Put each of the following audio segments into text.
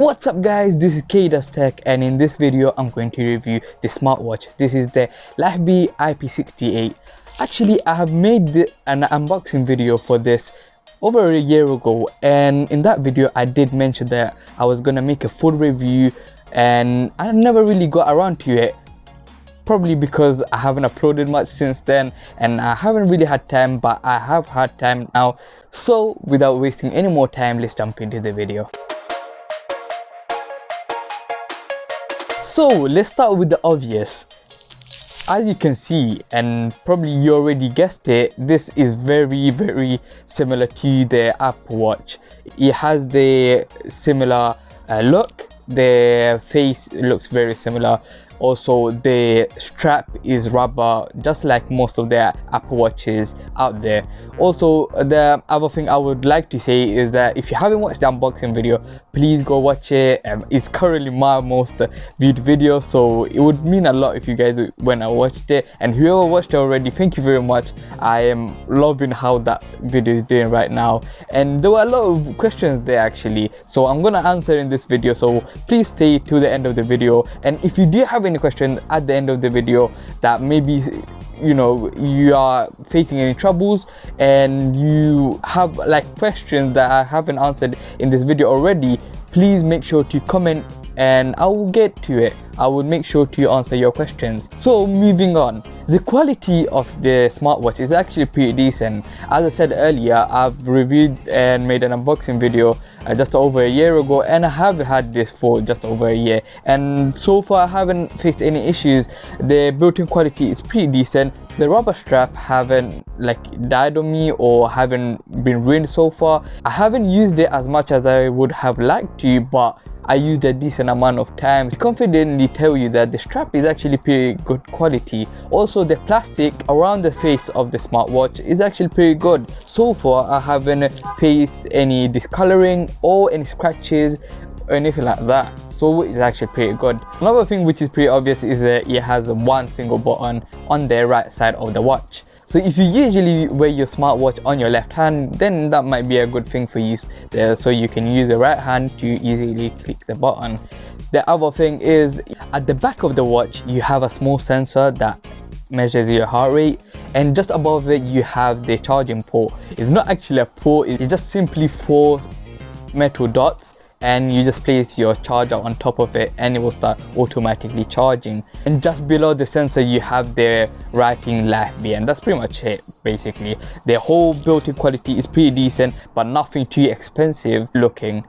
What's up guys, this is Tech, and in this video I'm going to review the smartwatch. This is the LIFEBEE IP68. Actually, I have made an unboxing video for this over a year ago, and in that video I did mention that I was gonna make a full review, and I never really got around to it. Probably because I haven't uploaded much since then and I haven't really had time, but I have had time now. So without wasting any more time, let's jump into the video. So let's start with the obvious. As you can see, and probably you already guessed it, this is very similar to the Apple Watch. It has the similar look, the face looks very similar. Also, the strap is rubber, just like most of the Apple Watches out there. Also, the other thing I would like to say is that if you haven't watched the unboxing video, please go watch it. It's currently my most viewed video, so it would mean a lot if you guys when I watched it. And whoever watched it already, thank you very much. I am loving how that video is doing right now, and there were a lot of questions there actually, so I'm gonna answer in this video, so please stay to the end of the video. And if you do have any question at the end of the video that maybe you are facing any troubles and you have like questions that I haven't answered in this video already, please make sure to comment and I will get to it. I will make sure to answer your questions. So moving on, the quality of the smartwatch is actually pretty decent. As I said earlier, I've reviewed and made an unboxing video just over a year ago, and I have had this for just over a year, and so far I haven't faced any issues. The built-in quality is pretty decent. The rubber strap haven't like died on me or haven't been ruined so far. I haven't used it as much as I would have liked to, but I used a decent amount of time. I confidently tell you that the strap is actually pretty good quality. Also, the plastic around the face of the smartwatch is actually pretty good. So far I haven't faced any discoloring or any scratches or anything like that, so it's actually pretty good. Another thing which is pretty obvious is that it has one single button on the right side of the watch. So if you usually wear your smartwatch on your left hand, then that might be a good thing for you, so you can use the right hand to easily click the button. The other thing is, at the back of the watch you have a small sensor that measures your heart rate, and just above it you have the charging port. It's not actually a port, it's just simply 4 metal dots, and you just place your charger on top of it and it will start automatically charging. And just below the sensor you have the writing LIFEBEE, and that's pretty much it basically. The whole built-in quality is pretty decent, but nothing too expensive looking.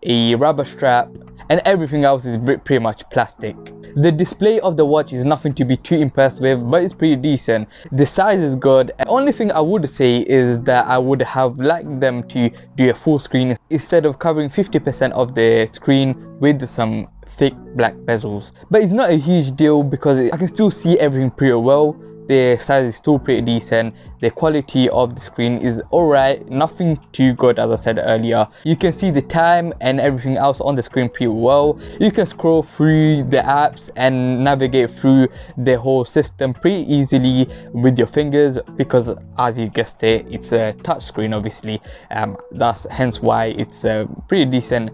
A rubber strap and everything else is pretty much plastic. The display of the watch is nothing to be too impressed with, but it's pretty decent. The size is good. The only thing I would say is that I would have liked them to do a full screen instead of covering 50% of the screen with some thick black bezels. But it's not a huge deal because I can still see everything pretty well. The size is still pretty decent. The quality of the screen is alright, nothing too good as I said earlier. You can see the time and everything else on the screen pretty well. You can scroll through the apps and navigate through the whole system pretty easily with your fingers, because as you guessed it, it's a touch screen obviously. That's hence why it's a pretty decent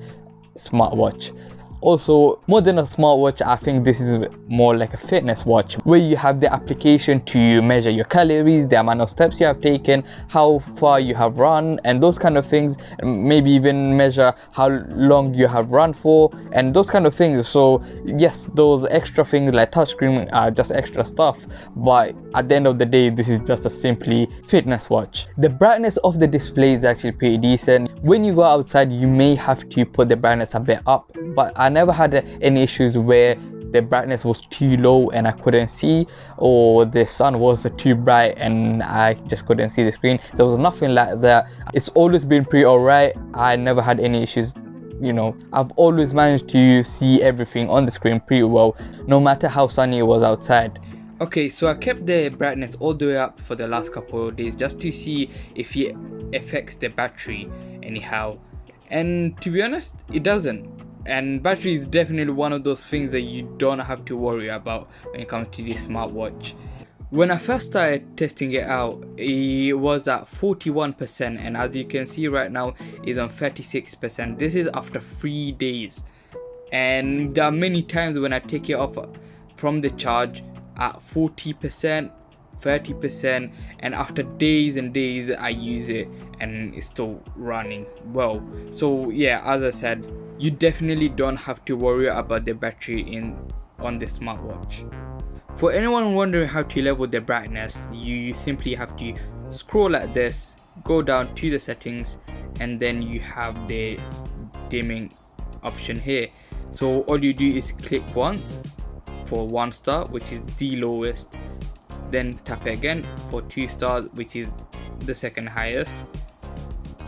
smartwatch. Also, more than a smartwatch, I think this is more like a fitness watch, where you have the application to measure your calories, the amount of steps you have taken, how far you have run, and those kind of things. Maybe even measure how long you have run for, and those kind of things. So yes, those extra things like touchscreen are just extra stuff, but at the end of the day, this is just a simply fitness watch. The brightness of the display is actually pretty decent. When you go outside, you may have to put the brightness a bit up, but I never had any issues where the brightness was too low and I couldn't see, or the sun was too bright and I just couldn't see the screen. There was nothing like that. It's always been pretty alright. I never had any issues. I've always managed to see everything on the screen pretty well, no matter how sunny it was outside. Okay, so I kept the brightness all the way up for the last couple of days just to see if it affects the battery anyhow, and to be honest, it doesn't. And battery is definitely one of those things that you don't have to worry about when it comes to this smartwatch. When I first started testing it out, it was at 41%, and as you can see right now, it's on 36%. This is after 3 days. and there are many times when I take it off from the charge at 40%, 30%, and after days and days I use it and it's still running well. So yeah, as I said, you definitely don't have to worry about the battery on the smartwatch. For anyone wondering how to level the brightness, you simply have to scroll like this, go down to the settings, and then you have the dimming option here. So all you do is click once for 1 star, which is the lowest, then tap it again for 2 stars, which is the second highest,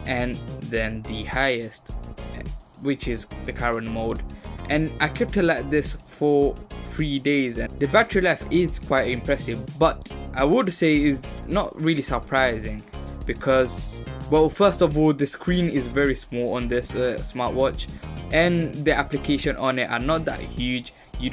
and then the highest, which is the current mode. And I kept it like this for 3 days, and the battery life is quite impressive, but I would say is not really surprising because, well, first of all, the screen is very small on this smartwatch, and the application on it are not that huge. You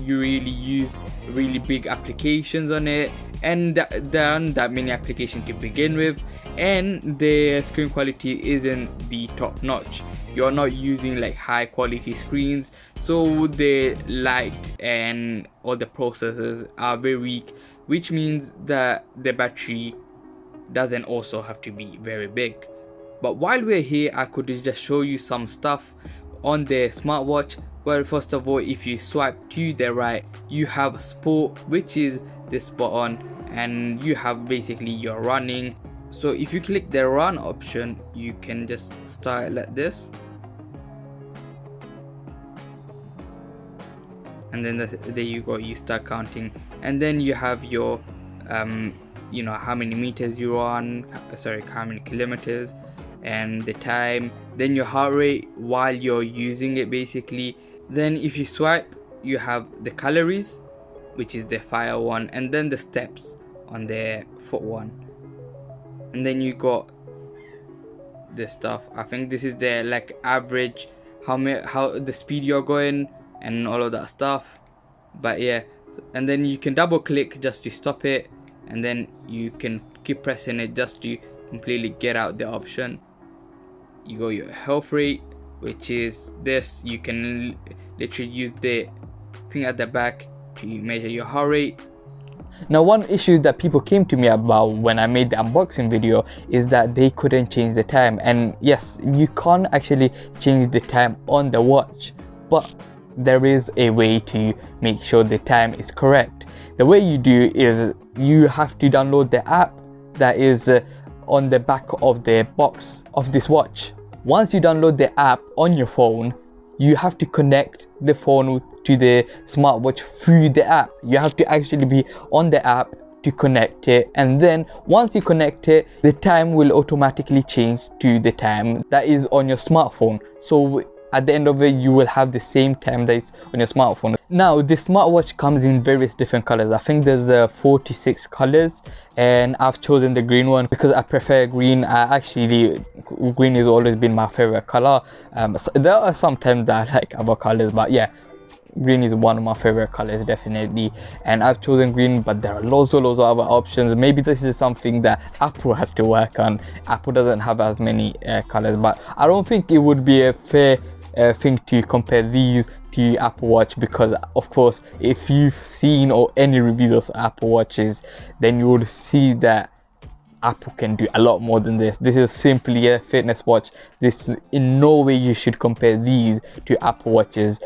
really use really big applications on it, and there aren't that many applications to begin with, and the screen quality isn't the top notch. You're not using like high quality screens, so the light and all the processors are very weak, which means that the battery doesn't also have to be very big. But while we're here, I could just show you some stuff on the smartwatch. Well, first of all, if you swipe to the right, you have sport, which is this button, and you have basically your running. So if you click the run option, you can just start like this, and then there you go, you start counting, and then you have your you know, how many meters you run, sorry, how many kilometers, and the time, then your heart rate while you're using it basically. Then if you swipe, you have the calories, which is the fire one, and then the steps on the foot one, and then you got this stuff. I think this is the like average, how the speed you're going and all of that stuff. But yeah, and then you can double click just to stop it, and then you can keep pressing it just to completely get out the option. You got your health rate, which is this. You can literally use the thing at the back to measure your heart rate. Now, one issue that people came to me about when I made the unboxing video is that they couldn't change the time. And yes, you can't actually change the time on the watch, but there is a way to make sure the time is correct. The way you do is you have to download the app that is on the back of the box of this watch. Once you download the app on your phone, you have to connect the phone to the smartwatch through the app. You have to actually be on the app to connect it, and then once you connect it, the time will automatically change to the time that is on your smartphone. So at the end of it, you will have the same time that is on your smartphone. Now, the smartwatch comes in various different colors. I think there's 46 colors, and I've chosen the green one because I prefer green. Green has always been my favorite color. So there are some times that I like other colors, but yeah, green is one of my favorite colors definitely, and I've chosen green. But there are loads of other options. Maybe this is something that Apple has to work on. Apple doesn't have as many colors, but I don't think it would be a fair thing to compare these to Apple Watch, because of course if you've seen or any reviews of Apple Watches, then you would see that Apple can do a lot more than this. This is simply a fitness watch. This, in no way you should compare these to Apple Watches,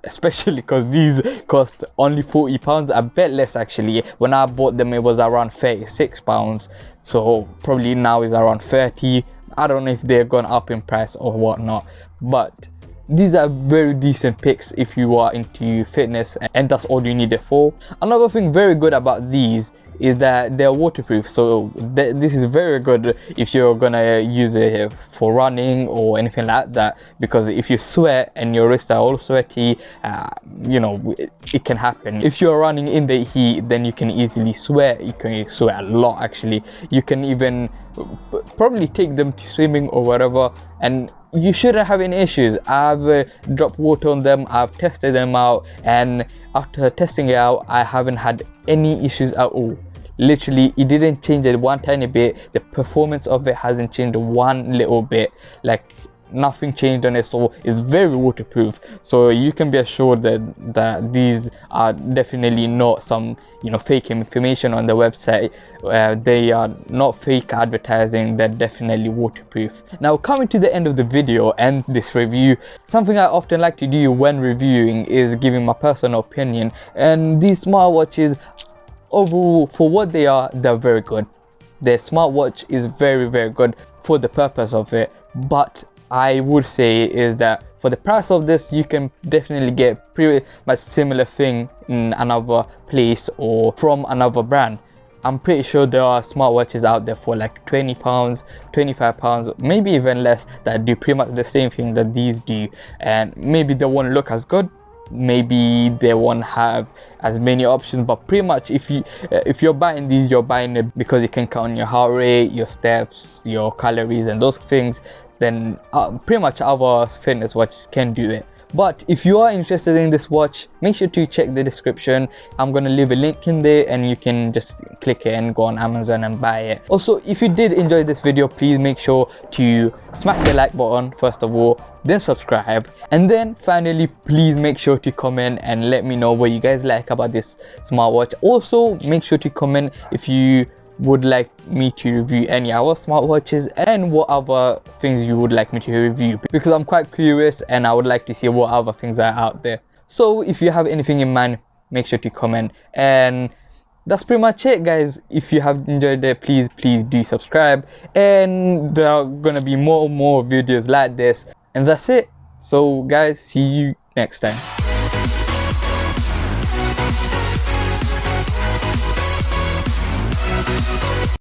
especially because these cost only £40. I bet less actually. When I bought them it was around £36, so probably now is around 30. I don't know if they've gone up in price or whatnot, but these are very decent picks if you are into fitness, and that's all you need it for. Another thing very good about these is that they're waterproof, so this is very good if you're gonna use it for running or anything like that, because if you sweat and your wrists are all sweaty, you know, it can happen. If you're running in the heat, then you can easily sweat. You can sweat a lot actually. You can even probably take them to swimming or whatever, and you shouldn't have any issues. I've dropped water on them, I've tested them out, and after testing it out, I haven't had any issues at all. Literally, it didn't change it one tiny bit. The performance of it hasn't changed one little bit. Like, nothing changed on it, so it's very waterproof. So you can be assured that these are definitely not some, you know, fake information on the website. They are not fake advertising, they're definitely waterproof. Now, coming to the end of the video and this review, something I often like to do when reviewing is giving my personal opinion, and these smartwatches overall, for what they are, they're very good. The smartwatch is very, very good for the purpose of it, but I would say is that for the price of this, you can definitely get pretty much similar thing in another place or from another brand. I'm pretty sure there are smartwatches out there for like £20, £25, maybe even less, that do pretty much the same thing that these do, and maybe they won't look as good, maybe they won't have as many options, but pretty much if you're buying these, you're buying it because you can count your heart rate, your steps, your calories and those things. Then pretty much other fitness watches can do it. But if you are interested in this watch, make sure to check the description. I'm gonna leave a link in there and you can just click it and go on Amazon and buy it. Also, if you did enjoy this video, please make sure to smash the like button first of all, then subscribe, and then finally please make sure to comment and let me know what you guys like about this smartwatch. Also, make sure to comment if you would like me to review any other smartwatches and what other things you would like me to review, because I'm quite curious and I would like to see what other things are out there. So if you have anything in mind, make sure to comment. And that's pretty much it, guys. If you have enjoyed it, please do subscribe, and there are gonna be more videos like this, and that's it. So guys, see you next time.